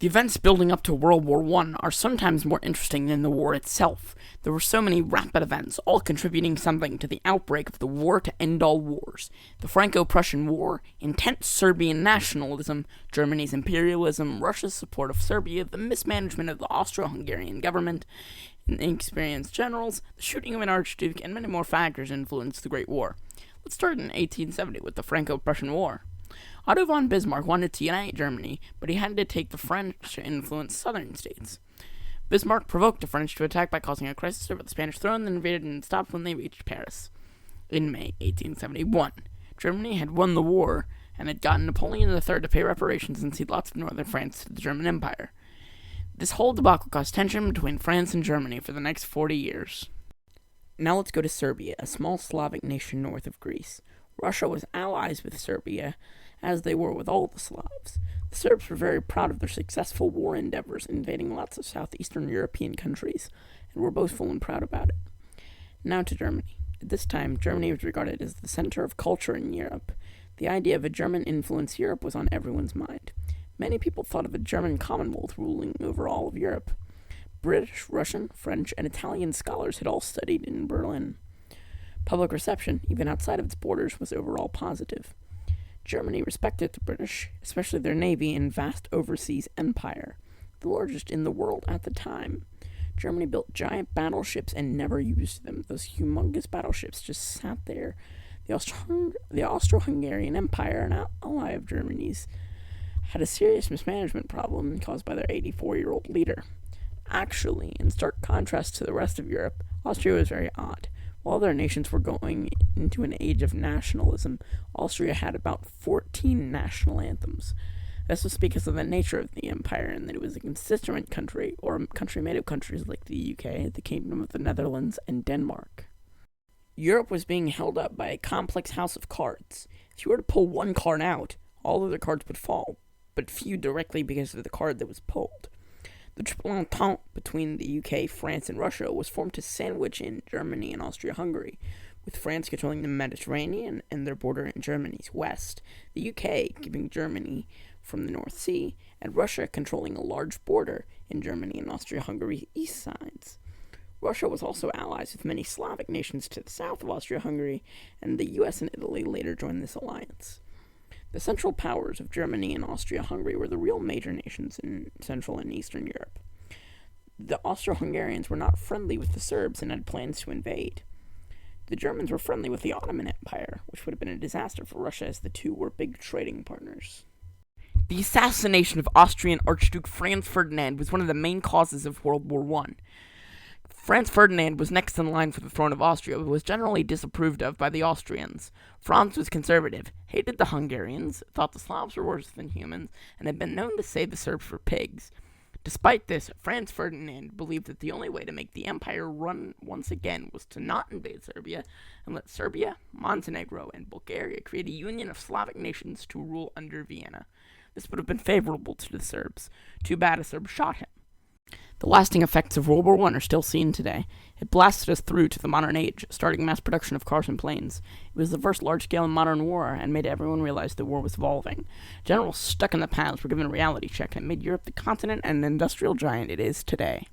The events building up to World War I are sometimes more interesting than the war itself. There were so many rapid events, all contributing something to the outbreak of the war to end all wars. The Franco-Prussian War, intense Serbian nationalism, Germany's imperialism, Russia's support of Serbia, the mismanagement of the Austro-Hungarian government, inexperienced generals, the shooting of an archduke, and many more factors influenced the Great War. Let's start in 1870 with the Franco-Prussian War. Otto von Bismarck wanted to unite Germany, but he had to take the French to influence southern states. Bismarck provoked the French to attack by causing a crisis over the Spanish throne, then invaded and stopped when they reached Paris. In May 1871, Germany had won the war and had gotten Napoleon III to pay reparations and cede lots of northern France to the German Empire. This whole debacle caused tension between France and Germany for the next 40 years. Now let's go to Serbia, a small Slavic nation north of Greece. Russia was allies with Serbia, as they were with all the Slavs. The Serbs were very proud of their successful war endeavors, invading lots of southeastern European countries, and were boastful and proud about it. Now to Germany. At this time, Germany was regarded as the center of culture in Europe. The idea of a German-influenced Europe was on everyone's mind. Many people thought of a German Commonwealth ruling over all of Europe. British, Russian, French, and Italian scholars had all studied in Berlin. Public reception, even outside of its borders, was overall positive. Germany respected the British, especially their navy and vast overseas empire, the largest in the world at the time. Germany built giant battleships and never used them. Those humongous battleships just sat there. The Austro-Hungarian Empire, an ally of Germany's, had a serious mismanagement problem caused by their 84-year-old leader. Actually, in stark contrast to the rest of Europe, Austria was very odd. While other nations were going into an age of nationalism, Austria had about 14 national anthems. This was because of the nature of the empire and that it was a constituent country, or a country made of countries like the UK, the Kingdom of the Netherlands, and Denmark. Europe was being held up by a complex house of cards. If you were to pull one card out, all other cards would fall, but few directly because of the card that was pulled. The Triple Entente between the UK, France, and Russia was formed to sandwich in Germany and Austria-Hungary, with France controlling the Mediterranean and their border in Germany's west, the UK giving Germany from the North Sea, and Russia controlling a large border in Germany and Austria-Hungary's east sides. Russia was also allies with many Slavic nations to the south of Austria-Hungary, and the US and Italy later joined this alliance. The central powers of Germany and Austria-Hungary were the real major nations in Central and Eastern Europe. The Austro-Hungarians were not friendly with the Serbs and had plans to invade. The Germans were friendly with the Ottoman Empire, which would have been a disaster for Russia as the two were big trading partners. The assassination of Austrian Archduke Franz Ferdinand was one of the main causes of World War I. Franz Ferdinand was next in line for the throne of Austria, but was generally disapproved of by the Austrians. Franz was conservative, hated the Hungarians, thought the Slavs were worse than humans, and had been known to say the Serbs were pigs. Despite this, Franz Ferdinand believed that the only way to make the empire run once again was to not invade Serbia, and let Serbia, Montenegro, and Bulgaria create a union of Slavic nations to rule under Vienna. This would have been favorable to the Serbs. Too bad a Serb shot him. The lasting effects of World War I are still seen today. It blasted us through to the modern age, starting mass production of cars and planes. It was the first large-scale modern war and made everyone realize the war was evolving. Generals stuck in the past were given a reality check and made Europe the continent and industrial giant it is today.